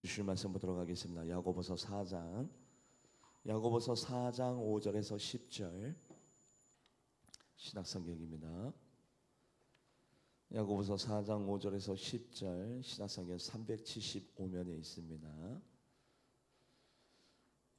주실 말씀 보도록 하겠습니다. 야고보서 4장 5절에서 10절 신약성경입니다. 야고보서 4장 5절에서 10절 신약성경 375면에 있습니다.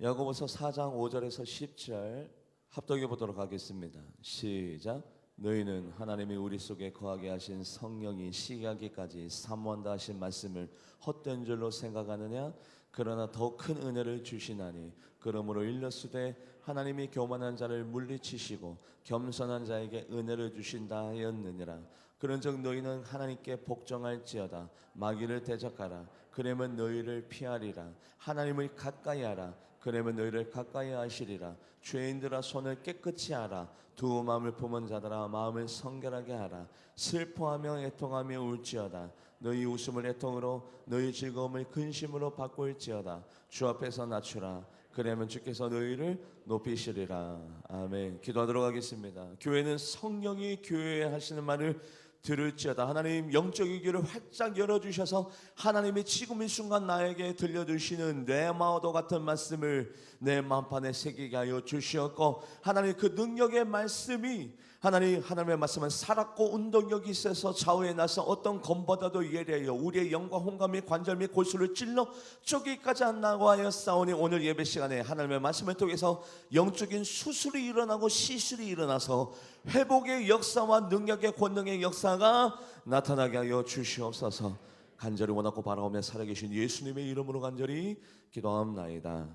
야고보서 4장 5절에서 10절 합독해 보도록 하겠습니다. 시작. 너희는 하나님이 우리 속에 거하게 하신 성령이 시기하기까지 사모한다 하신 말씀을 헛된 줄로 생각하느냐? 그러나 더 큰 은혜를 주시나니 그러므로 일렀으되 하나님이 교만한 자를 물리치시고 겸손한 자에게 은혜를 주신다 하였느니라. 그런즉 너희는 하나님께 복종할지어다. 마귀를 대적하라. 그러면 너희를 피하리라. 하나님을 가까이하라. 그러면 너희를 가까이 하시리라. 죄인들아 손을 깨끗이 하라. 두 마음을 품은 자들아 마음을 성결하게 하라. 슬퍼하며 애통하며 울지어다. 너희 웃음을 애통으로 너희 즐거움을 근심으로 바꿀지어다. 주 앞에서 낮추라. 그러면 주께서 너희를 높이시리라. 아멘. 기도하도록 하겠습니다. 교회는 성령이 교회에 하시는 말을 들을지어다. 하나님 영적인 귀를 활짝 열어주셔서 하나님이 지금 이 순간 나에게 들려주시는 레마오도 같은 말씀을 내 마음판에 새기게 하여 주시었고, 하나님 그 능력의 말씀이 하나님의 말씀은 살았고 운동력이 있어서 좌우에 나서 어떤 검보다도 예리하여 우리의 영과 혼과 및 관절 및 골수를 찔러 쪼개기까지 한다고 하여 싸우니, 오늘 예배 시간에 하나님의 말씀을 통해서 영적인 수술이 일어나고 시술이 일어나서 회복의 역사와 능력의 권능의 역사가 나타나게 하여 주시옵소서. 간절히 원하고 바라오며 살아계신 예수님의 이름으로 간절히 기도합나이다.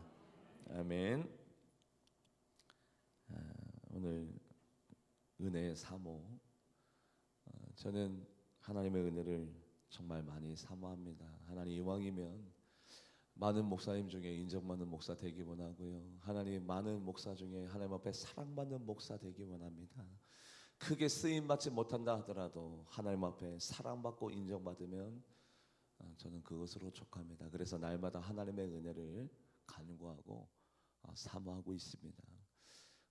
아멘. 오늘 은혜의 사모, 저는 하나님의 은혜를 정말 많이 사모합니다. 하나님 이왕이면 많은 목사님 중에 인정받는 목사 되기 원하고요, 하나님 많은 목사 중에 하나님 앞에 사랑받는 목사 되기 원합니다. 크게 쓰임받지 못한다 하더라도 하나님 앞에 사랑받고 인정받으면 저는 그것으로 족합니다. 그래서 날마다 하나님의 은혜를 간구하고 사모하고 있습니다.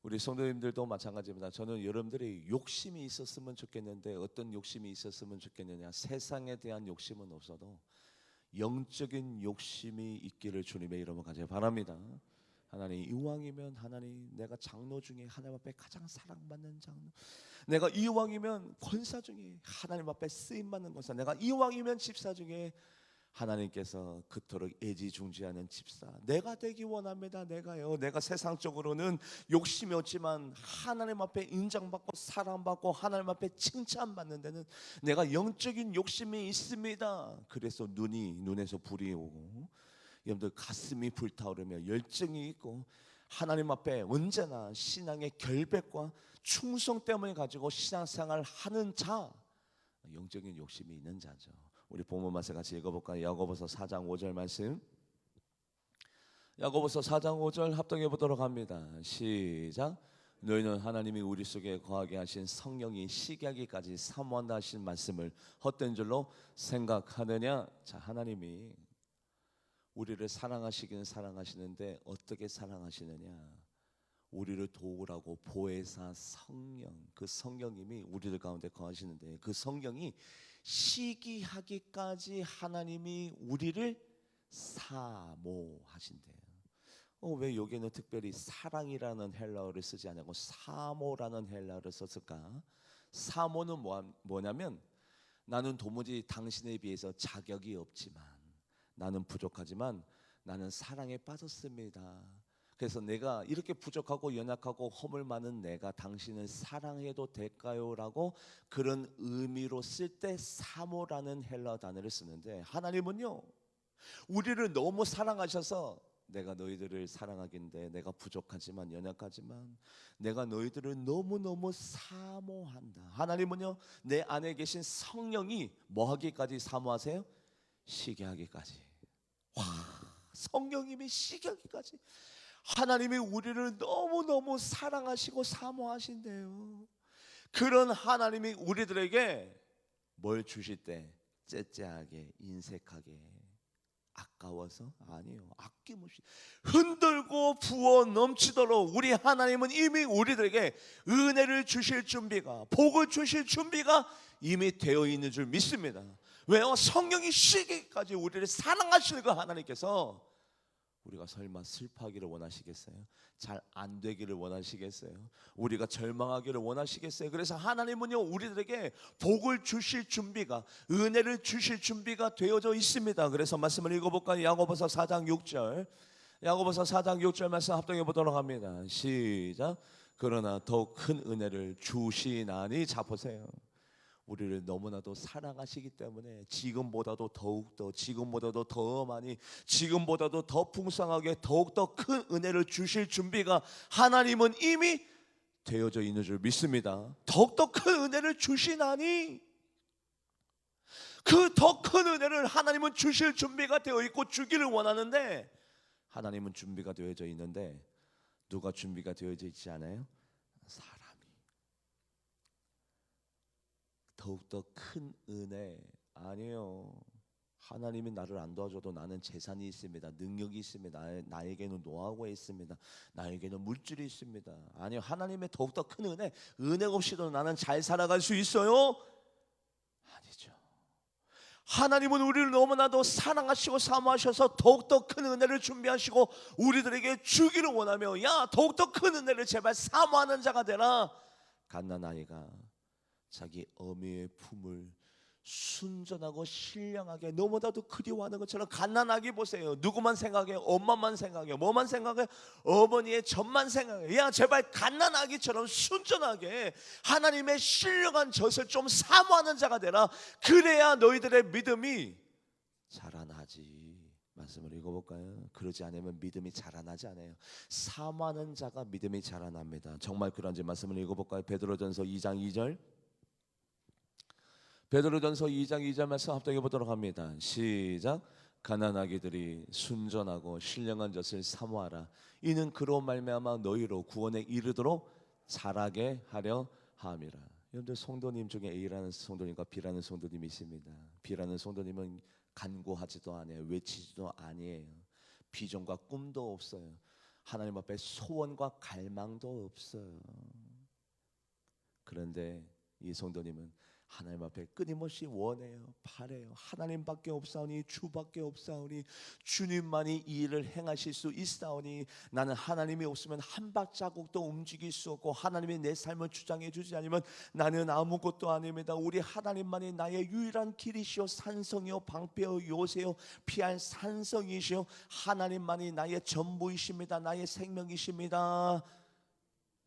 우리 성도님들도 마찬가지입니다. 저는 여러분들이 욕심이 있었으면 좋겠는데, 어떤 욕심이 있었으면 좋겠느냐? 세상에 대한 욕심은 없어도 영적인 욕심이 있기를 주님의 이름으로 간절히 바랍니다. 하나님 이왕이면, 하나님 내가 장로 중에 하나님 앞에 가장 사랑받는 장로, 내가 이왕이면 권사 중에 하나님 앞에 쓰임받는 권사, 내가 이왕이면 집사 중에 하나님께서 그토록 애지중지하는 집사 내가 되기 원합니다. 내가 세상적으로는 욕심이 없지만 하나님 앞에 인정받고 사랑받고 하나님 앞에 칭찬받는 데는 내가 영적인 욕심이 있습니다. 그래서 눈에서 불이 오고, 여러분들 가슴이 불타오르며 열정이 있고 하나님 앞에 언제나 신앙의 결백과 충성 때문에 가지고 신앙생활 하는 자, 영적인 욕심이 있는 자죠. 우리 본문 말씀 같이 읽어볼까요? 야고보서 4장 5절 말씀, 야고보서 4장 5절 합독해 보도록 합니다. 시작. 너희는 하나님이 우리 속에 거하게 하신 성령이 시기하기까지 사모한다 하신 말씀을 헛된 줄로 생각하느냐? 자, 하나님이 우리를 사랑하시기는 사랑하시는데 어떻게 사랑하시느냐? 우리를 도우라고 보혜사 성령, 그 성령님이 우리들 가운데 거하시는데, 그 성령이 시기하기까지 하나님이 우리를 사모하신대요. 왜 여기는 특별히 사랑이라는 헬라어를 쓰지 않고 사모라는 헬라어를 썼을까? 사모는 뭐냐면, 나는 도무지 당신에 비해서 자격이 없지만, 나는 부족하지만 나는 사랑에 빠졌습니다. 그래서 내가 이렇게 부족하고 연약하고 허물 많은 내가 당신을 사랑해도 될까요? 라고 그런 의미로 쓸 때 사모라는 헬라어 단어를 쓰는데, 하나님은요 우리를 너무 사랑하셔서 내가 너희들을 사랑하긴데 내가 부족하지만 연약하지만 내가 너희들을 너무너무 사모한다. 하나님은요 내 안에 계신 성령이 뭐 하기까지 사모하세요? 시기하기까지. 와, 성령님이 시기하기까지 하나님이 우리를 너무너무 사랑하시고 사모하신대요. 그런 하나님이 우리들에게 뭘 주실 때 째째하게 인색하게 아까워서? 아니요, 아낌없이 흔들고 부어 넘치도록 우리 하나님은 이미 우리들에게 은혜를 주실 준비가, 복을 주실 준비가 이미 되어 있는 줄 믿습니다. 왜요? 성령이 시기까지 우리를 사랑하시는 그 하나님께서 우리가 설마 슬퍼하기를 원하시겠어요? 잘 안 되기를 원하시겠어요? 우리가 절망하기를 원하시겠어요? 그래서 하나님은요, 우리들에게 복을 주실 준비가, 은혜를 주실 준비가 되어져 있습니다. 그래서 말씀을 읽어볼까요? 야고보서 4장 6절, 야고보서 4장 6절 말씀 합동해 보도록 합니다. 시작. 그러나 더욱 큰 은혜를 주시나니. 자 보세요, 우리를 너무나도 사랑하시기 때문에 지금보다도 더욱더, 지금보다도 더 많이, 지금보다도 더 풍성하게 더욱더 큰 은혜를 주실 준비가 하나님은 이미 되어져 있는 줄 믿습니다. 더욱더 큰 은혜를 주시나니, 그 더 큰 은혜를 하나님은 주실 준비가 되어 있고 주기를 원하는데, 하나님은 준비가 되어져 있는데 누가 준비가 되어져 있지 않아요? 사람이. 더욱더 큰 은혜 아니에요. 하나님이 나를 안 도와줘도 나는 재산이 있습니다. 능력이 있습니다. 나에게는 노하우가 있습니다. 나에게는 물질이 있습니다. 아니요, 하나님의 더욱더 큰 은혜 없이도 나는 잘 살아갈 수 있어요? 아니죠. 하나님은 우리를 너무나도 사랑하시고 사모하셔서 더욱더 큰 은혜를 준비하시고 우리들에게 주기를 원하며, 야, 더욱더 큰 은혜를 제발 사모하는 자가 되라. 갓난아이가 자기 어미의 품을 순전하고 신령하게 너무나도 그리워하는 것처럼, 갓난아기 보세요. 누구만 생각해요? 엄마만 생각해요. 뭐만 생각해요? 어머니의 젖만 생각해요. 야, 제발 갓난아기처럼 순전하게 하나님의 신령한 젖을 좀 사모하는 자가 되라. 그래야 너희들의 믿음이 자라나지. 말씀을 읽어볼까요? 그러지 않으면 믿음이 자라나지 않아요. 사모하는 자가 믿음이 자라납니다. 정말 그런지 말씀을 읽어볼까요? 베드로전서 2장 2절, 베드로전서 2장 2절 말씀 합독해 보도록 합니다. 시작. 가난아기들이 순전하고 신령한 젖을 사모하라. 이는 그로 말미암아 너희로 구원에 이르도록 자라게 하려 함이라. 여러분들, 성도님 중에 A라는 성도님과 B라는 성도님이 있습니다. B라는 성도님은 간구하지도 않아요. 외치지도 아니에요. 비전과 꿈도 없어요. 하나님 앞에 소원과 갈망도 없어요. 그런데 이 성도님은 하나님 앞에 끊임없이 원해요, 바래요. 하나님밖에 없사오니, 주밖에 없사오니, 주님만이 이 일을 행하실 수 있사오니, 나는 하나님이 없으면 한 발자국도 움직일 수 없고, 하나님이 내 삶을 주장해 주지 않으면 나는 아무것도 아닙니다. 우리 하나님만이 나의 유일한 길이시오, 산성이요 방패요 요새요 피할 산성이시오. 하나님만이 나의 전부이십니다. 나의 생명이십니다.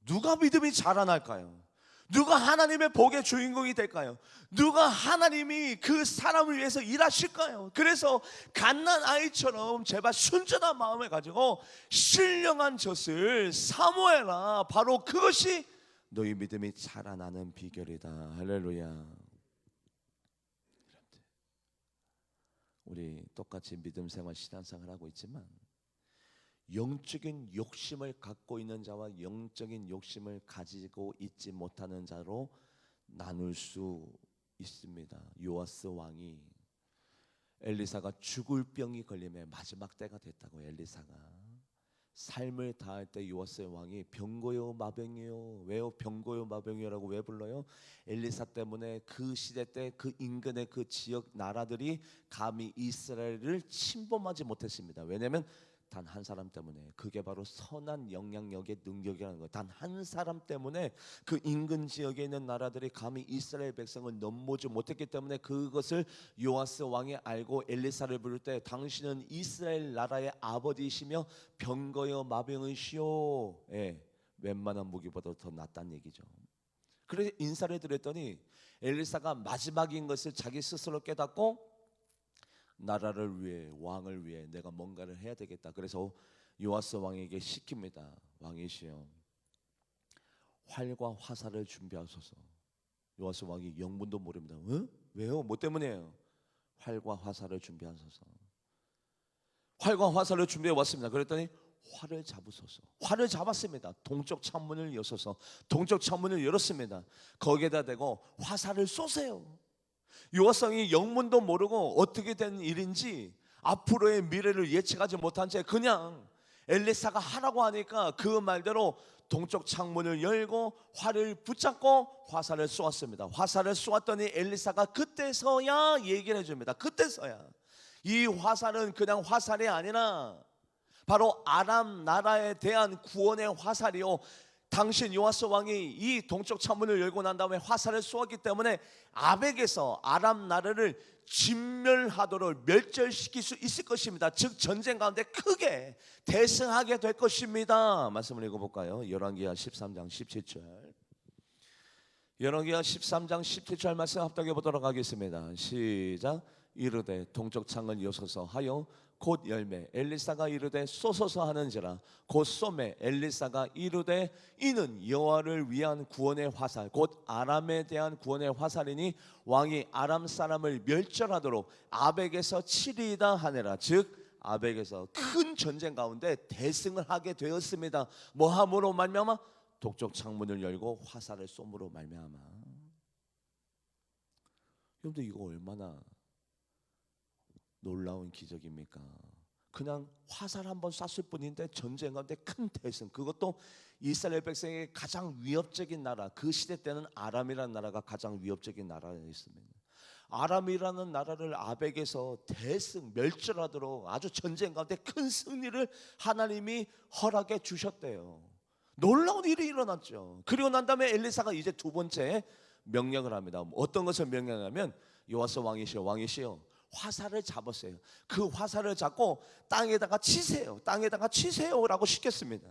누가 믿음이 자라날까요? 누가 하나님의 복의 주인공이 될까요? 누가 하나님이 그 사람을 위해서 일하실까요? 그래서 갓난아이처럼 제발 순전한 마음을 가지고 신령한 젖을 사모해라. 바로 그것이 너희 믿음이 자라나는 비결이다. 할렐루야. 우리 똑같이 믿음 생활, 신앙생활 하고 있지만 영적인 욕심을 갖고 있는 자와 영적인 욕심을 가지고 있지 못하는 자로 나눌 수 있습니다. 요아스 왕이, 엘리사가 죽을 병이 걸림에 마지막 때가 됐다고, 엘리사가 삶을 다할 때 요아스 왕이 병고요 마병이요. 왜요? 병고요 마병이요라고 왜 불러요? 엘리사 때문에 그 시대 때 그 인근의 그 지역 나라들이 감히 이스라엘을 침범하지 못했습니다. 왜냐하면 단 한 사람 때문에, 그게 바로 선한 영향력의 능력이라는 거예요. 단 한 사람 때문에 그 인근 지역에 있는 나라들이 감히 이스라엘 백성을 넘보지 못했기 때문에 그것을 요아스 왕이 알고 엘리사를 부를 때, 당신은 이스라엘 나라의 아버지이시며 병거여 마병이시오. 예, 웬만한 무기보다 더 낫다는 얘기죠. 그래서 인사를 드렸더니 엘리사가 마지막인 것을 자기 스스로 깨닫고 나라를 위해, 왕을 위해 내가 뭔가를 해야 되겠다. 그래서 요아스 왕에게 시킵니다. 왕이시여, 활과 화살을 준비하소서. 요아스 왕이 영문도 모릅니다. 왜요? 뭐 때문이에요? 활과 화살을 준비하소서. 활과 화살을 준비해 왔습니다. 그랬더니 활을 잡으소서. 활을 잡았습니다. 동쪽 창문을 여셔서 동쪽 창문을 열었습니다. 거기에다 대고 화살을 쏘세요. 요아스 왕이 영문도 모르고 어떻게 된 일인지 앞으로의 미래를 예측하지 못한 채 그냥 엘리사가 하라고 하니까 그 말대로 동쪽 창문을 열고 활을 붙잡고 화살을 쏘았습니다. 화살을 쏘았더니 엘리사가 그때서야 얘기를 해줍니다. 그때서야 이 화살은 그냥 화살이 아니라 바로 아람 나라에 대한 구원의 화살이요, 당신 요아스 왕이 이 동쪽 창문을 열고 난 다음에 화살을 쏘았기 때문에 아벡에서 아람 나라를 진멸하도록 멸절시킬 수 있을 것입니다. 즉 전쟁 가운데 크게 대승하게 될 것입니다. 말씀을 읽어볼까요? 열왕기하 13장 17절. 열왕기하 13장 17절 말씀 합독해 보도록 하겠습니다. 시작. 이르되 동쪽 창을 여소서 하여 곧 열매 엘리사가 이르되 쏘소서 하는지라 곧 쏘매 엘리사가 이르되 이는 여호와를 위한 구원의 화살 곧 아람에 대한 구원의 화살이니 왕이 아람 사람을 멸절하도록 아벡에서 치리이다 하니라. 즉 아벡에서 큰 전쟁 가운데 대승을 하게 되었습니다. 뭐함으로 말미암아? 동쪽 창문을 열고 화살을 쏘므로 말미암아. 여러분들 이거 얼마나 놀라운 기적입니까? 그냥 화살 한번 쐈을 뿐인데 전쟁 가운데 큰 대승, 그것도 이스라엘 백성에게 가장 위협적인 나라, 그 시대 때는 아람이라는 나라가 가장 위협적인 나라였습니다. 아람이라는 나라를 아벡에서 대승 멸절하도록 아주 전쟁 가운데 큰 승리를 하나님이 허락해 주셨대요. 놀라운 일이 일어났죠. 그리고 난 다음에 엘리사가 이제 두 번째 명령을 합니다. 어떤 것을 명령하면 요아스 왕이시여 화살을 잡았어요. 그 화살을 잡고 땅에다가 치세요. 땅에다가 치세요라고 시켰습니다.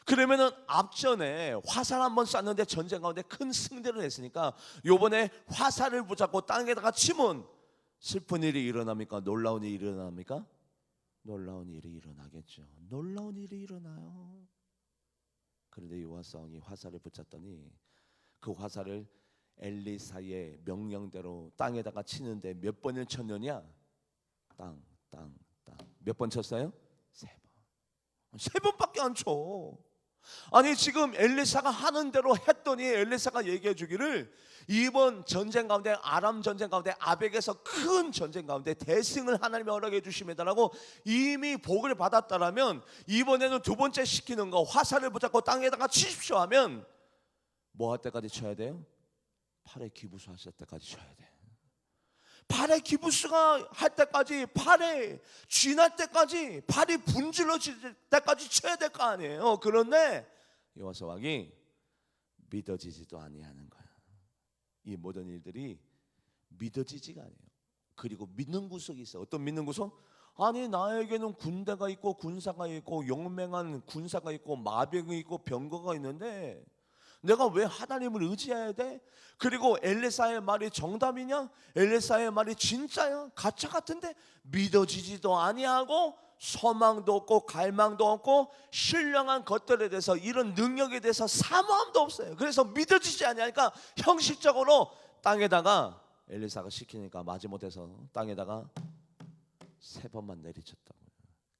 그러면은 앞전에 화살 한번 쐈는데 전쟁 가운데 큰 승리를 했으니까 요번에 화살을 붙잡고 땅에다가 치면 슬픈 일이 일어납니까? 놀라운 일이 일어납니까? 놀라운 일이 일어나겠죠. 놀라운 일이 일어나요. 그런데 요아스 왕이 화살을 붙잡더니 그 화살을 엘리사의 명령대로 땅에다가 치는데 몇 번을 쳤느냐? 땅. 몇 번 쳤어요? 세 번밖에 안 쳐. 아니 지금 엘리사가 하는 대로 했더니 엘리사가 얘기해 주기를 이번 전쟁 가운데 아람 전쟁 가운데 아벡에서 큰 전쟁 가운데 대승을 하나님이 허락해 주십니다라고 이미 복을 받았다라면 이번에는 두 번째 시키는 거 화살을 붙잡고 땅에다가 치십시오 하면 뭐 할 때까지 쳐야 돼요? 팔에 기부수 하실 때까지 쳐야 돼. 팔에 기부수가 할 때까지, 팔에 쥐날 때까지, 팔이 분질러질 때까지 쳐야 될 거 아니에요. 그런데 요아스 왕이 믿어지지도 아니하는 거야. 이 모든 일들이 믿어지지가 않아요. 그리고 믿는 구석이 있어요. 어떤 믿는 구석? 아니 나에게는 군대가 있고 군사가 있고 용맹한 군사가 있고 마병이 있고 병거가 있는데 내가 왜 하나님을 의지해야 돼? 그리고 엘리사의 말이 정답이냐? 엘리사의 말이 진짜야? 가짜 같은데 믿어지지도 아니하고 소망도 없고 갈망도 없고 신령한 것들에 대해서 이런 능력에 대해서 사모함도 없어요. 그래서 믿어지지 아니하니까 형식적으로 땅에다가 엘리사가 시키니까 마지못해서 땅에다가 세 번만 내리쳤다고요.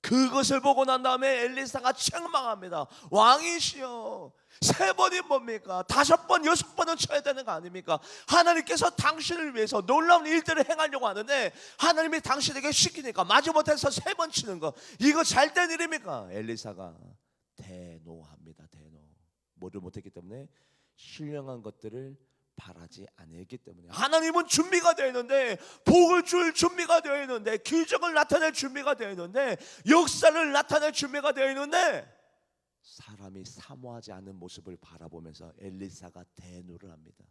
그것을 보고 난 다음에 엘리사가 책망합니다. 왕이시여 세 번이 뭡니까? 5번, 6번은 쳐야 되는 거 아닙니까? 하나님께서 당신을 위해서 놀라운 일들을 행하려고 하는데 하나님이 당신에게 시키니까 마지못해서 세 번 치는 거, 이거 잘된 일입니까? 엘리사가 대노합니다. 대노. 뭐를 못했기 때문에? 신령한 것들을 바라지 않았기 때문에. 하나님은 준비가 되어 있는데, 복을 줄 준비가 되어 있는데, 기적을 나타낼 준비가 되어 있는데, 역사를 나타낼 준비가 되어 있는데 사람이 사모하지 않는 모습을 바라보면서 엘리사가 대노를 합니다.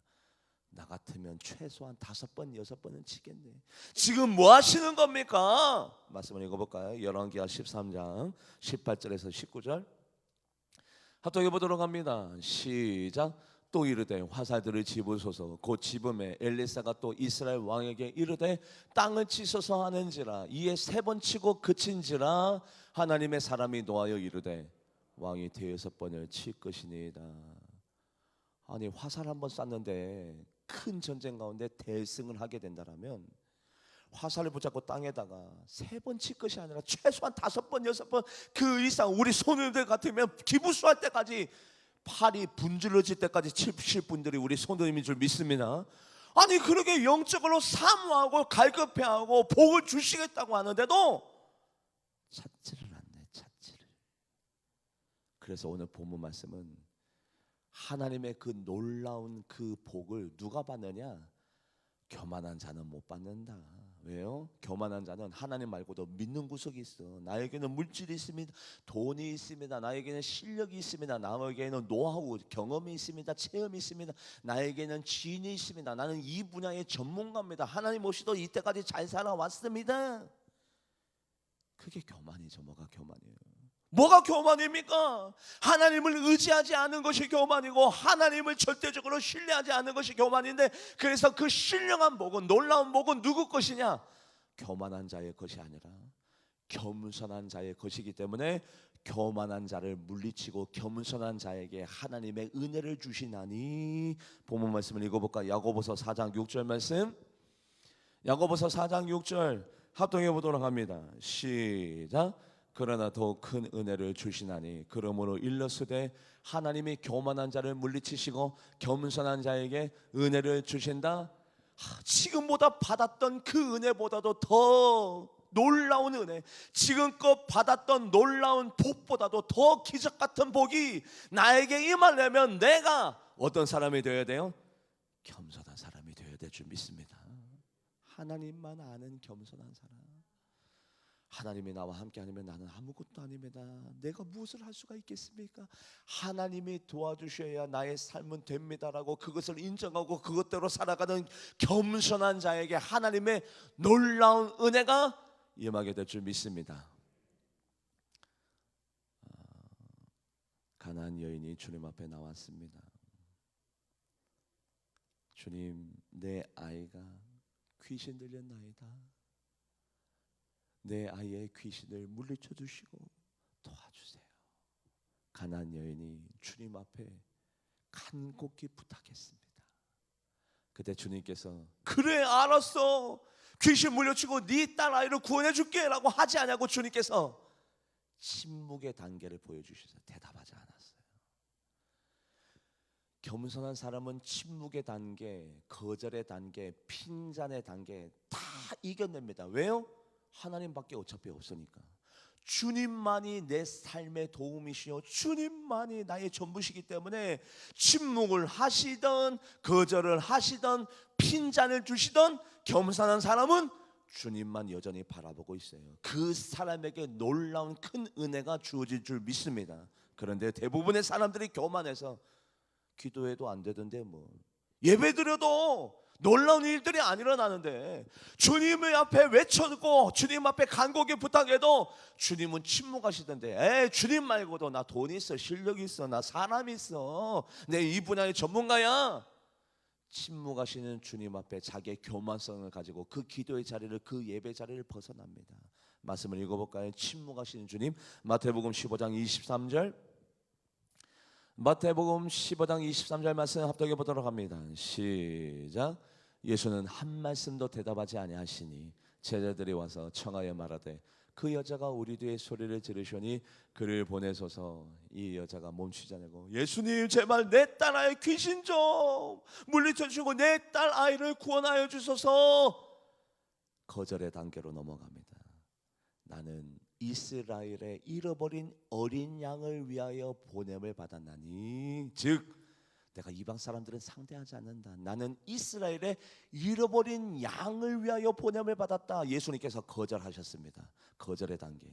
나 같으면 최소한 5번, 6번은 치겠네. 지금 뭐 하시는 겁니까? 말씀을 읽어볼까요? 열왕기하 13장 18절에서 19절 합독해 보도록 합니다. 시작. 또 이르되 화살들을 집으소서. 곧 집음에 엘리사가 또 이스라엘 왕에게 이르되 땅을 치소서 하는지라. 이에 3번 치고 그친지라. 하나님의 사람이 노하여 이르되 왕이 6번을 칠 것이니이다. 아니 화살 한번 쐈는데 큰 전쟁 가운데 대승을 하게 된다면 화살을 붙잡고 땅에다가 3번 칠 것이 아니라 최소한 5번, 6번 그 이상, 우리 손님들 같으면 기부수할 때까지, 팔이 분질러질 때까지 치실 분들이 우리 손님인 줄 믿습니다. 아니 그렇게 영적으로 사모하고 갈급해하고 복을 주시겠다고 하는데도 찾지를 않네. 찾지를. 그래서 오늘 본문 말씀은 하나님의 그 놀라운 그 복을 누가 받느냐? 교만한 자는 못 받는다. 왜요? 교만한 자는 하나님 말고도 믿는 구석이 있어. 나에게는 물질이 있습니다. 돈이 있습니다. 나에게는 실력이 있습니다. 나에게는 노하우, 경험이 있습니다. 체험이 있습니다. 나에게는 지인이 있습니다. 나는 이 분야의 전문가입니다. 하나님 없이도 이때까지 잘 살아왔습니다. 그게 교만이죠. 뭐가 교만이에요? 뭐가 교만입니까? 하나님을 의지하지 않은 것이 교만이고 하나님을 절대적으로 신뢰하지 않는 것이 교만인데, 그래서 그 신령한 복은, 놀라운 복은 누구 것이냐? 교만한 자의 것이 아니라 겸손한 자의 것이기 때문에 교만한 자를 물리치고 겸손한 자에게 하나님의 은혜를 주시나니. 본문 말씀을 읽어볼까? 야고보서 4장 6절 말씀. 야고보서 4장 6절 합동해 보도록 합니다. 시작. 그러나 더 큰 은혜를 주시나니 그러므로 일러스되 하나님이 교만한 자를 물리치시고 겸손한 자에게 은혜를 주신다. 지금보다 받았던 그 은혜보다도 더 놀라운 은혜, 지금껏 받았던 놀라운 복보다도 더 기적 같은 복이 나에게 임하려면 내가 어떤 사람이 되어야 돼요? 겸손한 사람이 되어야 될 줄 믿습니다. 하나님만 아는 겸손한 사람. 하나님이 나와 함께 아니면 나는 아무것도 아닙니다. 내가 무엇을 할 수가 있겠습니까? 하나님이 도와주셔야 나의 삶은 됩니다라고 그것을 인정하고 그것대로 살아가는 겸손한 자에게 하나님의 놀라운 은혜가 임하게 될 줄 믿습니다. 가나안 여인이 주님 앞에 나왔습니다. 주님, 내 아이가 귀신 들렸나이다. 내 아이의 귀신을 물리쳐 주시고 도와주세요. 가나안 여인이 주님 앞에 간곡히 부탁했습니다. 그때 주님께서 그래 알았어, 귀신 물려치고 네 딸 아이를 구원해 줄게 라고 하지 않냐고 주님께서 침묵의 단계를 보여주셔서 대답하지 않았어요. 겸손한 사람은 침묵의 단계, 거절의 단계, 핀잔의 단계 다 이겨냅니다. 왜요? 하나님밖에 어차피 없으니까. 주님만이 내 삶의 도움이시요 주님만이 나의 전부시기 때문에 침묵을 하시던 거절을 하시던 핀잔을 주시던 겸손한 사람은 주님만 여전히 바라보고 있어요. 그 사람에게 놀라운 큰 은혜가 주어질 줄 믿습니다. 그런데 대부분의 사람들이 교만해서 기도해도 안 되던데 뭐 예배드려도 놀라운 일들이 안 일어나는데, 주님의 앞에 외쳐도 주님 앞에 간곡히 부탁해도 주님은 침묵하시던데, 주님 말고도 나 돈 있어, 실력 있어, 나 사람 있어, 내 이 분야의 전문가야. 침묵하시는 주님 앞에 자기의 교만성을 가지고 그 기도의 자리를, 그 예배 자리를 벗어납니다. 말씀을 읽어볼까요? 침묵하시는 주님. 마태복음 15장 23절. 마태복음 15장 23절 말씀 합독해 보도록 합니다. 시작. 예수는 한 말씀도 대답하지 아니하시니 제자들이 와서 청하여 말하되 그 여자가 우리 뒤에 소리를 지르시니 그를 보내소서. 이 여자가 멈추지 않고 예수님 제발 내 딸 아이 귀신 좀 물리쳐 주시고 내 딸 아이를 구원하여 주소서. 거절의 단계로 넘어갑니다. 나는 이스라엘의 잃어버린 어린 양을 위하여 보냄을 받았나니, 즉 내가 이방 사람들은 상대하지 않는다. 나는 이스라엘의 잃어버린 양을 위하여 보냄을 받았다. 예수님께서 거절하셨습니다. 거절의 단계.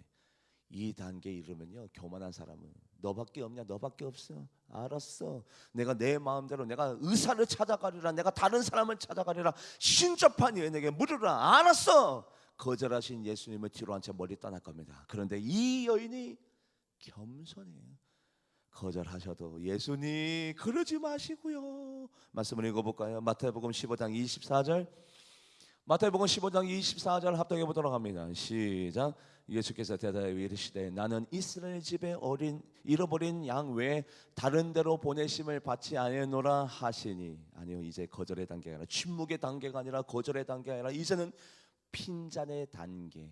이 단계에 이르면요, 교만한 사람은 너밖에 없냐? 너밖에 없어. 알았어. 내가 내 마음대로 내가 의사를 찾아가리라. 내가 다른 사람을 찾아가리라. 신접한 여인에게 물으라. 알았어. 거절하신 예수님을 뒤로 한 채 멀리 떠날 겁니다. 그런데 이 여인이 겸손해요. 거절하셔도 예수님 그러지 마시고요. 말씀을 읽어볼까요? 마태복음 15장 24절. 마태복음 15장 24절 합독해 보도록 합니다. 시작. 예수께서 대답하여 이르시되 나는 이스라엘 집에 잃어버린 양 외에 다른 데로 보내심을 받지 아니하노라 하시니. 아니요, 이제 거절의 단계가 아니라, 침묵의 단계가 아니라 거절의 단계가 아니라 이제는 핀잔의 단계.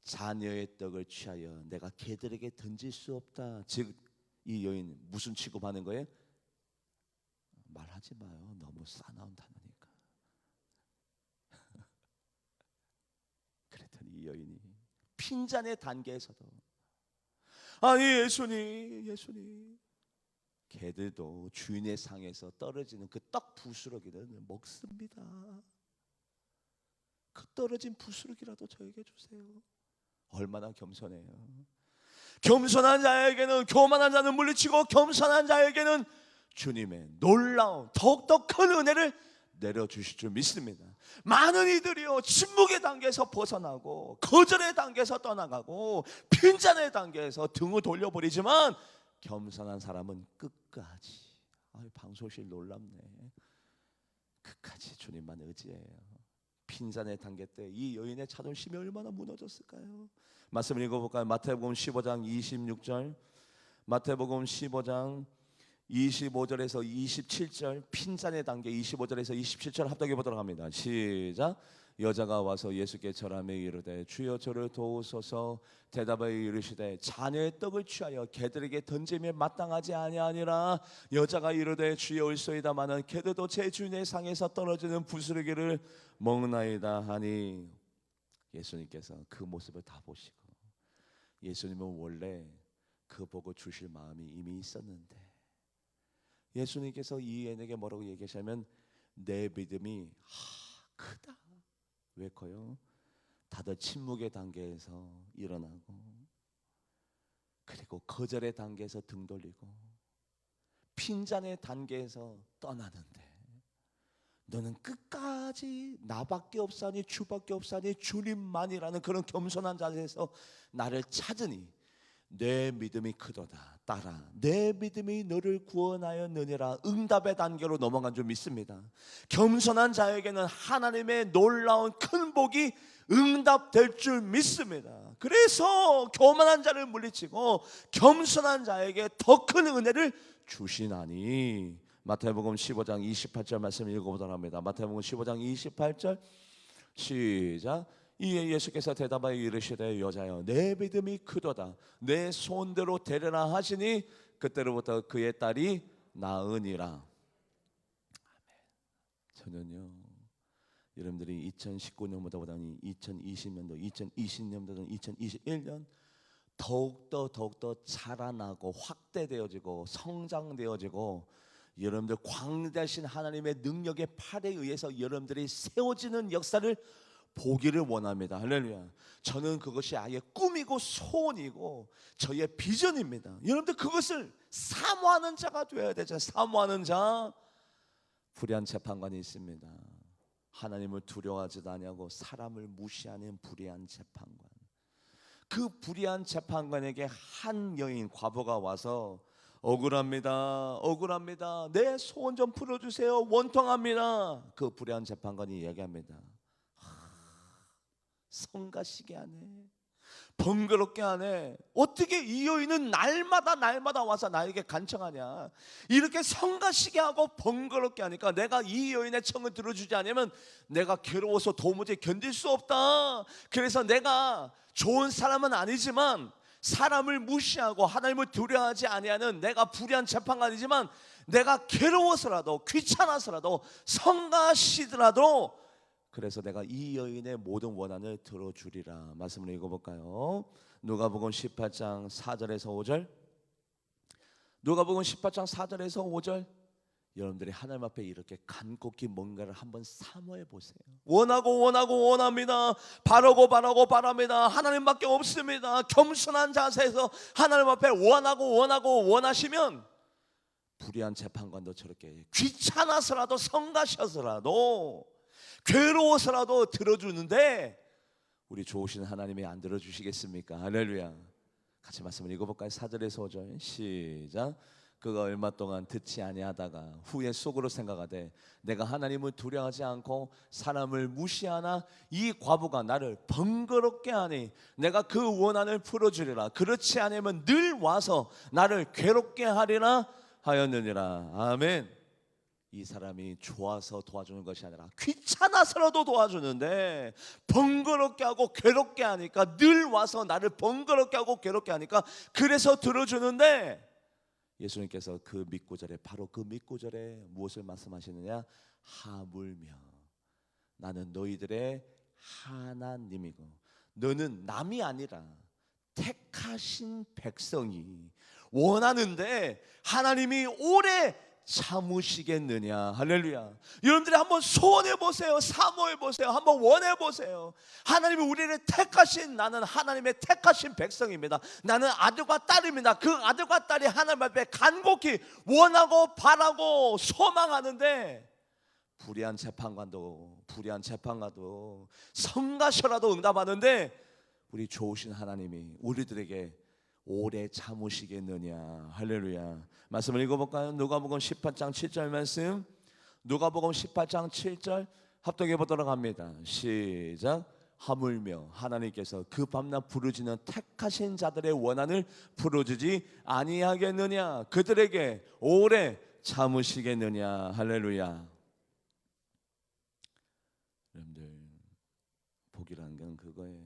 자녀의 떡을 취하여 내가 개들에게 던질 수 없다. 즉 이 여인 무슨 취급하는 거예요? 말하지 마요. 너무 싸나운 단어니까. 그랬더니 이 여인이 핀잔의 단계에서도 아니 예수님 개들도 주인의 상에서 떨어지는 그 떡 부스러기를 먹습니다. 그 떨어진 부스러기라도 저에게 주세요. 얼마나 겸손해요. 겸손한 자에게는 교만한 자는 물리치고 겸손한 자에게는 주님의 놀라운 더욱더 큰 은혜를 내려주실 줄 믿습니다. 많은 이들이요 침묵의 단계에서 벗어나고 거절의 단계에서 떠나가고 핀잔의 단계에서 등을 돌려버리지만 겸손한 사람은 끝까지, 방소실 놀랍네, 끝까지 주님만 의지해요. 핀잔의 단계 때 이 여인의 자존심이 얼마나 무너졌을까요? 말씀을 읽어볼까요? 마태복음 15장 26절, 마태복음 15장 25절에서 27절, 핀잔의 단계 25절에서 27절 합독해 보도록 합니다. 시작. 여자가 와서 예수께 절하며 이르되 주여 저를 도우소서. 대답하여 이르시되 자녀의 떡을 취하여 개들에게 던짐에 마땅하지 아니하니라. 여자가 이르되 주여 올소이다마는 개들도 제 주인의 상에서 떨어지는 부스러기를 먹나이다 하니, 예수님께서 그 모습을 다 보시고, 예수님은 원래 그 보고 주실 마음이 이미 있었는데, 예수님께서 이 여인에게 뭐라고 얘기하시냐면 내 믿음이 크다. 왜 커요? 다들 침묵의 단계에서 일어나고, 그리고 거절의 단계에서 등 돌리고, 핀잔의 단계에서 떠나는데 너는 끝까지 나밖에 없사니 주밖에 없사니 주님만이라는 그런 겸손한 자세에서 나를 찾으니 내 믿음이 크도다. 따라 내 믿음이 너를 구원하였느니라. 응답의 단계로 넘어간 줄 믿습니다. 겸손한 자에게는 하나님의 놀라운 큰 복이 응답될 줄 믿습니다. 그래서 교만한 자를 물리치고 겸손한 자에게 더 큰 은혜를 주시나니. 마태복음 15장 28절 말씀 읽어보도록 합니다. 마태복음 15장 28절 시작. 이에 예수께서 대답하여 이르시되 여자여 내 믿음이 크도다. 내 소원대로 되리라 하시니 그때로부터 그의 딸이 나으니라. 아멘. 저는요 여러분들이 2019년보다는 2020년도 2020년보다는 2021년 더욱더 자라나고 확대되어지고 성장되어지고, 여러분들 광대하신 하나님의 능력의 팔에 의해서 여러분들이 세워지는 역사를 보기를 원합니다. 할렐루야. 저는 그것이 아예 꿈이고 소원이고 저의 비전입니다. 여러분들 그것을 사모하는 자가 되어야 되죠. 사모하는 자. 불의한 재판관이 있습니다. 하나님을 두려워하지도 아니하고 사람을 무시하는 불의한 재판관. 그 불의한 재판관에게 한 여인 과부가 와서 억울합니다. 내 소원 좀 풀어주세요. 원통합니다. 그 불의한 재판관이 이야기합니다. 성가시게 하네, 번거롭게 하네. 어떻게 이 여인은 날마다 와서 나에게 간청하냐. 이렇게 성가시게 하고 번거롭게 하니까 내가 이 여인의 청을 들어주지 않으면 내가 괴로워서 도무지 견딜 수 없다. 그래서 내가 좋은 사람은 아니지만 사람을 무시하고 하나님을 두려워하지 아니하는 내가 불의한 재판관이지만 내가 괴로워서라도 귀찮아서라도 성가시더라도 그래서 내가 이 여인의 모든 원한을 들어주리라. 말씀을 읽어볼까요? 누가복음 18장 4절에서 5절. 누가복음 18장 4절에서 5절. 여러분들이 하나님 앞에 이렇게 간곡히 뭔가를 한번 사모해 보세요. 원합니다. 바랍니다. 하나님밖에 없습니다. 겸손한 자세에서 하나님 앞에 원하시면 불의한 재판관도 저렇게 귀찮아서라도 성가셔서라도 괴로워서라도 들어주는데 우리 좋으신 하나님이 안 들어주시겠습니까? 할렐루야. 같이 말씀을 읽어볼까요? 4절에서 5절 시작. 그가 얼마 동안 듣지 아니하다가 후에 속으로 생각하되 내가 하나님을 두려워하지 않고 사람을 무시하나 이 과부가 나를 번거롭게 하니 내가 그 원한을 풀어주리라. 그렇지 않으면 늘 와서 나를 괴롭게 하리라 하였느니라. 아멘. 이 사람이 좋아서 도와주는 것이 아니라 귀찮아서라도 도와주는데 번거롭게 하고 괴롭게 하니까, 늘 와서 나를 번거롭게 하고 괴롭게 하니까 그래서 들어주는데, 예수님께서 그 밑구절에, 바로 그 밑구절에 무엇을 말씀하시느냐? 하물며 나는 너희들의 하나님이고 너는 남이 아니라 택하신 백성이 원하는데 하나님이 오래 참으시겠느냐. 할렐루야. 여러분들이 한번 소원해 보세요. 사모해 보세요. 한번 원해 보세요. 하나님이 우리를 택하신, 나는 하나님의 택하신 백성입니다. 나는 아들과 딸입니다. 그 아들과 딸이 하나님 앞에 간곡히 원하고 바라고 소망하는데 불의한 재판관도 성가셔라도 응답하는데 우리 좋으신 하나님이 우리들에게 오래 참으시겠느냐. 할렐루야. 말씀을 읽어볼까요? 누가복음 18장 7절 말씀. 누가복음 18장 7절 합독해 보도록 합니다. 시작. 하물며 하나님께서 그 밤낮 부르짖는 택하신 자들의 원한을 풀어주지 아니하겠느냐. 그들에게 오래 참으시겠느냐. 할렐루야. 여러분들, 복이라는 건 그거예요.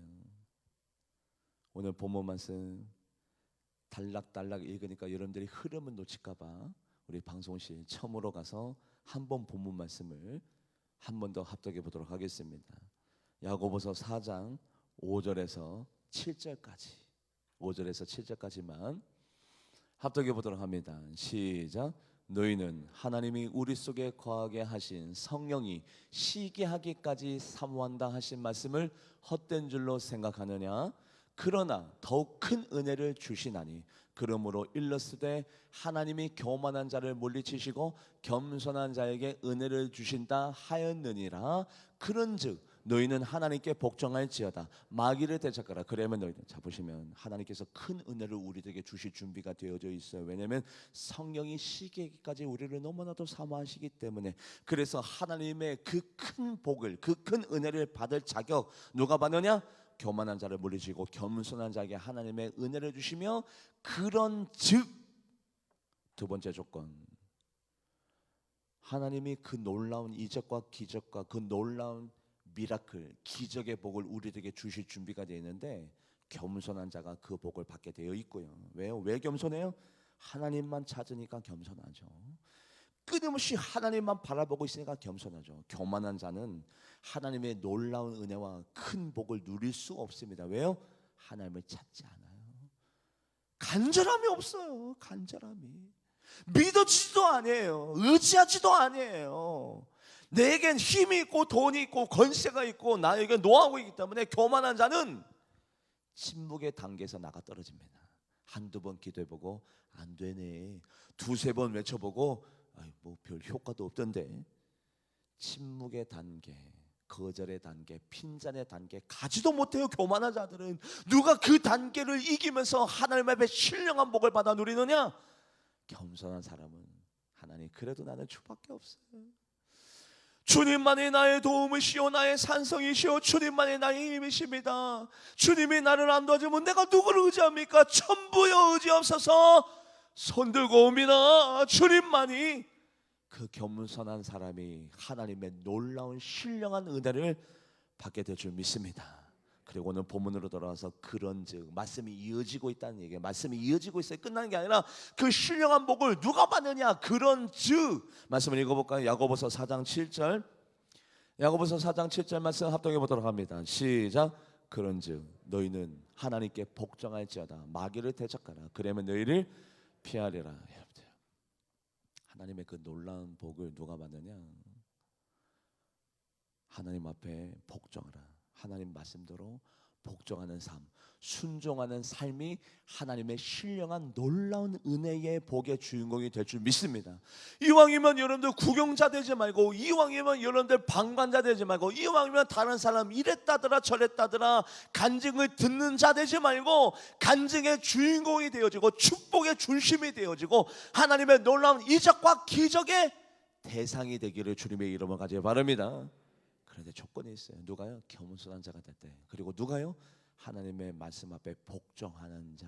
오늘 본문 말씀 달락달락 읽으니까 여러분들이 흐름을 놓칠까봐 우리 방송실 처음으로 가서 한 번 본문 말씀을 한 번 더 합독해 보도록 하겠습니다. 야고보서 4장 5절에서 7절까지만 합독해 보도록 합니다. 시작. 너희는 하나님이 우리 속에 거하게 하신 성령이 시기하기까지 사모한다 하신 말씀을 헛된 줄로 생각하느냐? 그러나 더욱 큰 은혜를 주시나니 그러므로 일렀으되 하나님이 교만한 자를 물리치시고 겸손한 자에게 은혜를 주신다 하였느니라. 그런즉 너희는 하나님께 복종할지어다. 마귀를 대적하라. 그러면 너희는, 자 보시면 하나님께서 큰 은혜를 우리에게 주실 준비가 되어져 있어요. 왜냐하면 성령이 시기까지 우리를 너무나도 사모하시기 때문에. 그래서 하나님의 그 큰 복을, 그 큰 은혜를 받을 자격 누가 받느냐? 교만한 자를 물리치고 겸손한 자에게 하나님의 은혜를 주시며, 그런 즉 두 번째 조건, 하나님이 그 놀라운 이적과 기적과 그 놀라운 미라클, 기적의 복을 우리에게 주실 준비가 되어 있는데 겸손한 자가 그 복을 받게 되어 있고요. 왜요? 왜 겸손해요? 하나님만 찾으니까 겸손하죠. 끊임없이 하나님만 바라보고 있으니까 겸손하죠. 교만한 자는 하나님의 놀라운 은혜와 큰 복을 누릴 수 없습니다. 왜요? 하나님을 찾지 않아요. 간절함이 없어요. 간절함이 믿어지지도 아니에요. 의지하지도 아니에요. 내겐 힘이 있고 돈이 있고 권세가 있고 나에게 노하고 있기 때문에 교만한 자는 침묵의 단계에서 나가 떨어집니다. 한두 번 기도해보고 안 되네, 두세 번 외쳐보고 뭐 별 효과도 없던데, 침묵의 단계, 거절의 단계, 핀잔의 단계 가지도 못해요. 교만한 자들은. 누가 그 단계를 이기면서 하나님 앞에 신령한 복을 받아 누리느냐? 겸손한 사람은 하나님, 그래도 나는 주밖에 없어요. 주님만이 나의 도움이시오, 나의 산성이시오. 주님만이 나의 힘이십니다. 주님이 나를 안 도와주면 내가 누구를 의지합니까? 천부여 의지없어서 손들고 옵니다. 주님만이. 그 겸손한 사람이 하나님의 놀라운 신령한 은혜를 받게 될 줄 믿습니다. 그리고 오늘 본문으로 돌아와서 그런즉, 말씀이 이어지고 있다는 얘기예요. 말씀이 이어지고 있어요. 끝나는 게 아니라 그 신령한 복을 누가 받느냐? 그런즉 말씀을 읽어볼까요? 야고보서 4장 7절. 야고보서 4장 7절 말씀 합독해 보도록 합니다. 시작. 그런즉 너희는 하나님께 복종할지어다. 마귀를 대적하라. 그러면 너희를 피하리라. 하나님의 그 놀라운 복을 누가 받느냐? 하나님 앞에 복종하라. 하나님 말씀대로 복종하는 삶, 순종하는 삶이 하나님의 신령한 놀라운 은혜의 복의 주인공이 될 줄 믿습니다. 이왕이면 여러분들 구경자 되지 말고, 이왕이면 여러분들 방관자 되지 말고, 이왕이면 다른 사람 이랬다더라 저랬다더라 간증을 듣는 자 되지 말고, 간증의 주인공이 되어지고 축복의 중심이 되어지고 하나님의 놀라운 이적과 기적의 대상이 되기를 주님의 이름을 가지고 바랍니다. 그런데 조건이 있어요. 누가요? 겸손한 자가 될 때. 그리고 누가요? 하나님의 말씀 앞에 복종하는 자.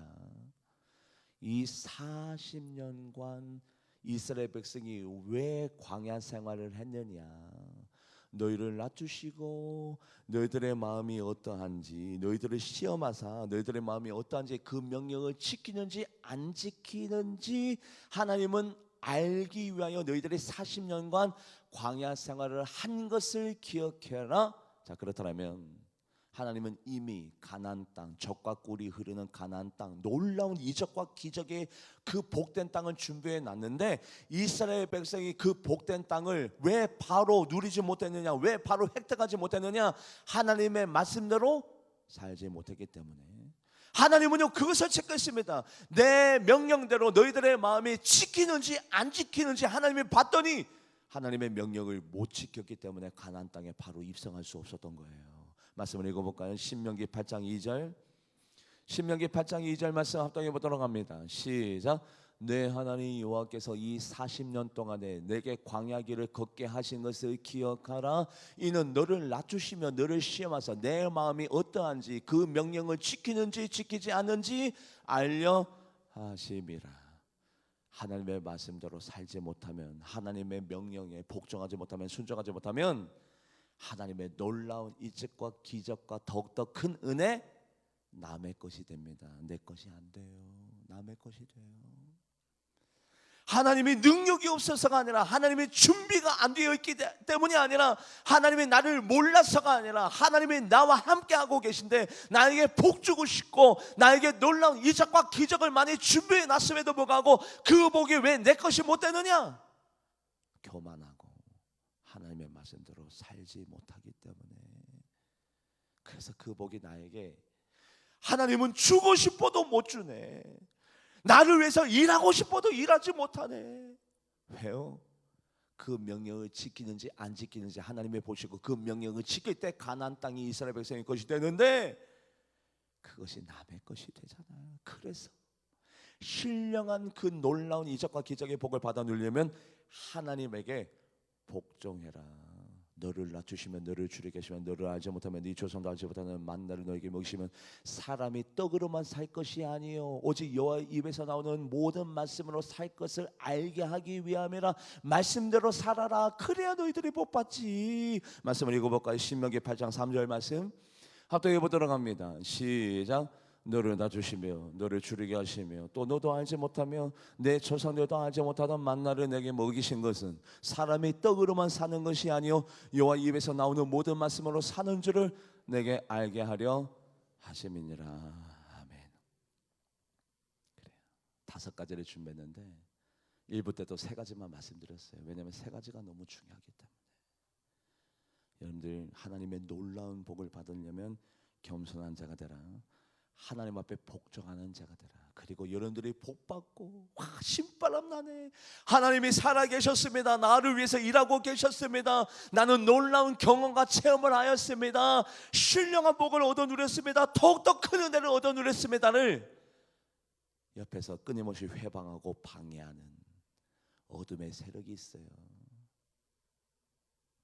이 40년간 이스라엘 백성이 왜 광야 생활을 했느냐? 너희를 낮추시고 너희들의 마음이 어떠한지, 너희들을 시험하사 너희들의 마음이 어떠한지, 그 명령을 지키는지 안 지키는지 하나님은 알기 위하여 너희들이 40년간 광야 생활을 한 것을 기억해라. 자, 그렇다면 하나님은 이미 가나안 땅, 젖과 꿀이 흐르는 가나안 땅, 놀라운 이적과 기적의 그 복된 땅을 준비해 놨는데 이스라엘 백성이 그 복된 땅을 왜 바로 누리지 못했느냐, 왜 바로 획득하지 못했느냐? 하나님의 말씀대로 살지 못했기 때문에. 하나님은요 그것을 체크했습니다. 내 명령대로 너희들의 마음이 지키는지 안 지키는지 하나님이 봤더니 하나님의 명령을 못 지켰기 때문에 가나안 땅에 바로 입성할 수 없었던 거예요. 말씀을 읽어볼까요? 신명기 8장 2절. 신명기 8장 2절 말씀 합독해 보도록 합니다. 시작. 내 하나님 여호와께서 이 40년 동안에 내게 광야 길을 걷게 하신 것을 기억하라. 이는 너를 낮추시며 너를 시험하사 내 마음이 어떠한지 그 명령을 지키는지 지키지 않는지 알려 하심이라. 하나님의 말씀대로 살지 못하면, 하나님의 명령에 복종하지 못하면, 순종하지 못하면 하나님의 놀라운 이적과 기적과 더욱더 큰 은혜 남의 것이 됩니다. 내 것이 안 돼요. 남의 것이 돼요. 하나님이 능력이 없어서가 아니라, 하나님의 준비가 안 되어 있기 때문이 아니라, 하나님이 나를 몰라서가 아니라 하나님이 나와 함께하고 계신데 나에게 복 주고 싶고 나에게 놀라운 이적과 기적을 많이 준비해 놨음에도 불구하고 그 복이 왜 내 것이 못 되느냐? 교만하고 하나님의 말씀대로 살지 못하기 때문에. 그래서 그 복이 나에게 하나님은 주고 싶어도 못 주네. 나를 위해서 일하고 싶어도 일하지 못하네. 왜요? 그 명령을 지키는지 안 지키는지 하나님이 보시고 그 명령을 지킬 때 가나안 땅이 이스라엘 백성의 것이 되는데 그것이 남의 것이 되잖아요. 그래서 신령한 그 놀라운 이적과 기적의 복을 받아 누리려면 하나님에게 복종해라. 너를 낮추시면 너를 줄이게 하시면 너를 알지 못하면 네 조상도 알지 못하는 만나를 너에게 먹이시면 사람이 떡으로만 살 것이 아니요 오직 여호와 입에서 나오는 모든 말씀으로 살 것을 알게 하기 위함이라. 말씀대로 살아라. 그래야 너희들이 복 받지. 말씀을 읽어볼까요? 신명기 8장 3절 말씀 합독해 보도록 합니다. 시작. 너를 낮추시며 너를 줄이게 하시며 또 너도 알지 못하며 내 조상들도 알지 못하던 만나를 내게 먹이신 것은 사람이 떡으로만 사는 것이 아니요 여호와 입에서 나오는 모든 말씀으로 사는 줄을 내게 알게 하려 하심이니라. 아멘. 그래요. 5가지를 준비했는데 1부 때도 3가지만 말씀드렸어요. 왜냐하면 3가지가 너무 중요하기 때문에. 여러분들 하나님의 놀라운 복을 받으려면 겸손한 자가 되라. 하나님 앞에 복종하는 자가 되라. 그리고 여러분들이 복받고 신바람 나네. 하나님이 살아계셨습니다. 나를 위해서 일하고 계셨습니다. 나는 놀라운 경험과 체험을 하였습니다. 신령한 복을 얻어 누렸습니다. 더욱더 큰 은혜를 얻어 누렸습니다를 옆에서 끊임없이 회방하고 방해하는 어둠의 세력이 있어요.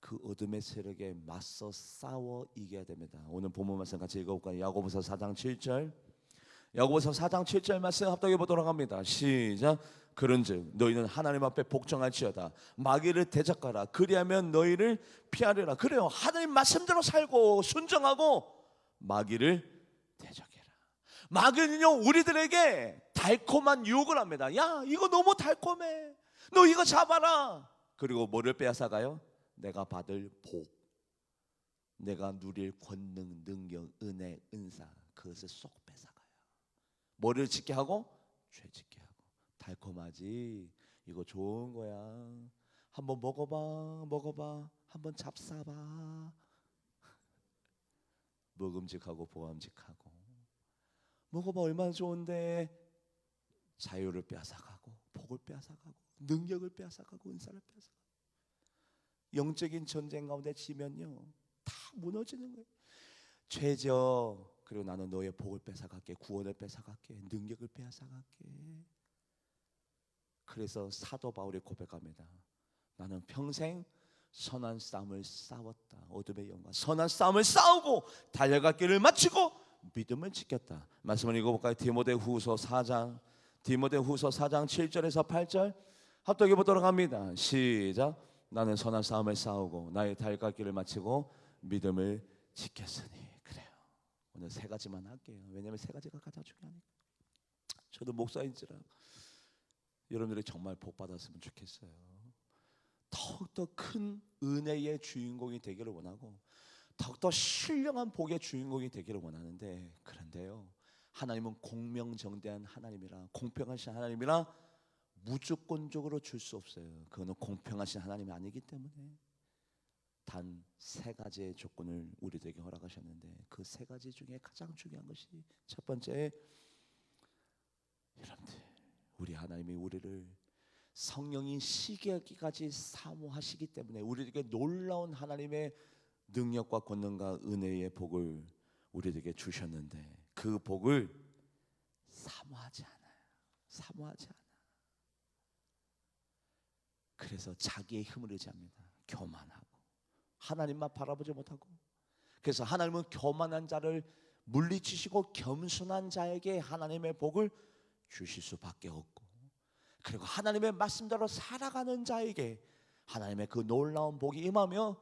그 어둠의 세력에 맞서 싸워 이겨야 됩니다. 오늘 본문 말씀 같이 읽어볼까요? 야고보서 4장 7절. 야고보서 4장 7절 말씀 합독해 보도록 합니다. 시작. 그런즉 너희는 하나님 앞에 복종할지어다. 마귀를 대적하라. 그리하면 너희를 피하리라. 그래요. 하나님 말씀대로 살고 순종하고 마귀를 대적해라. 마귀는요 우리들에게 달콤한 유혹을 합니다. 야 이거 너무 달콤해. 너 이거 잡아라. 그리고 뭐를 빼앗아가요? 내가 받을 복, 내가 누릴 권능, 능력, 은혜, 은사, 그것을 쏙 뺏어가요. 뭐를 짓게 하고? 죄 짓게 하고. 달콤하지? 이거 좋은 거야. 한번 먹어봐. 한번 잡숴봐. 먹음직하고 보암직하고. 먹어봐 얼마나 좋은데. 자유를 빼앗아가고, 복을 빼앗아가고, 능력을 빼앗아가고, 은사를 빼앗아가고. 영적인 전쟁 가운데 지면요 다 무너지는 거예요. 죄져. 그리고 나는 너의 복을 뺏어갈게, 구원을 뺏어갈게, 능력을 빼앗아갈게. 그래서 사도 바울이 고백합니다. 나는 평생 선한 싸움을 싸웠다. 어둠의 영광 선한 싸움을 싸우고 달려갈 길을 마치고 믿음을 지켰다. 말씀을 읽어볼까요? 디모데후서 4장 7절에서 8절 합독해 보도록 합니다. 시작. 나는 선한 싸움을 싸우고 나의 달갈 길을 마치고 믿음을 지켰으니. 그래요. 오늘 3가지만 할게요. 왜냐하면 3가지가 가장 중요하니까. 저도 목사인지라 여러분들이 정말 복 받았으면 좋겠어요. 더욱더 큰 은혜의 주인공이 되기를 원하고 더욱더 신령한 복의 주인공이 되기를 원하는데, 그런데요, 하나님은 공명정대한 하나님이라, 공평하신 하나님이라 무조건적으로 줄 수 없어요. 그거는 공평하신 하나님이 아니기 때문에 단 세 가지의 조건을 우리들에게 허락하셨는데, 그 세 가지 중에 가장 중요한 것이, 첫 번째, 여러분들, 우리 하나님이 우리를 성령이 시기하기까지 사모하시기 때문에 우리에게 놀라운 하나님의 능력과 권능과 은혜의 복을 우리에게 주셨는데, 그 복을 사모하지 않아요. 사모하지 않아. 그래서 자기의 힘을 의지합니다. 교만하고 하나님만 바라보지 못하고. 그래서 하나님은 교만한 자를 물리치시고 겸손한 자에게 하나님의 복을 주실 수밖에 없고, 그리고 하나님의 말씀대로 살아가는 자에게 하나님의 그 놀라운 복이 임하며,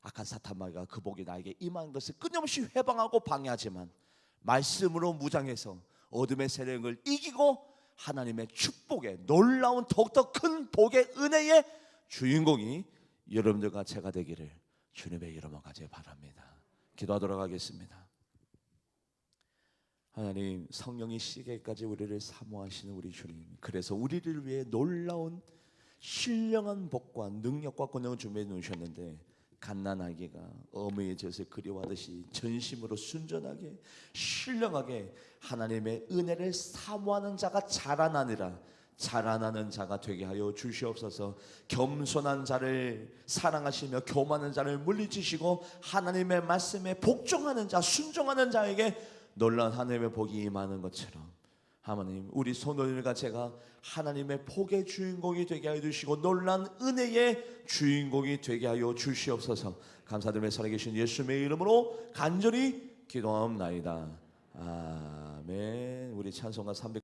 악한 사탄마귀가 그 복이 나에게 임한 것을 끊임없이 회방하고 방해하지만 말씀으로 무장해서 어둠의 세력을 이기고 하나님의 축복의 놀라운 더욱더 큰 복의 은혜의 주인공이 여러분들과 제가 되기를 주님의 이름으로 가지 바랍니다. 기도하도록 하겠습니다. 하나님, 성령이 시계까지 우리를 사모하시는 우리 주님, 그래서 우리를 위해 놀라운 신령한 복과 능력과 권능을 준비해 놓으셨는데, 갓난아기가 어머니의 젖을 그리워하듯이 전심으로 순전하게 신령하게 하나님의 은혜를 사모하는 자가 자라나니라, 자라나는 자가 되게 하여 주시옵소서. 겸손한 자를 사랑하시며 교만한 자를 물리치시고 하나님의 말씀에 복종하는 자, 순종하는 자에게 놀라운 하나님의 복이 임하는 것처럼, 하나님, 우리 손노일과 제가 하나님의 복의 주인공이 되게 하여 주시고 놀라운 은혜의 주인공이 되게 하여 주시옵소서. 감사드리며 살아계신 예수님의 이름으로 간절히 기도하옵나이다. 아멘. 우리 찬송가 300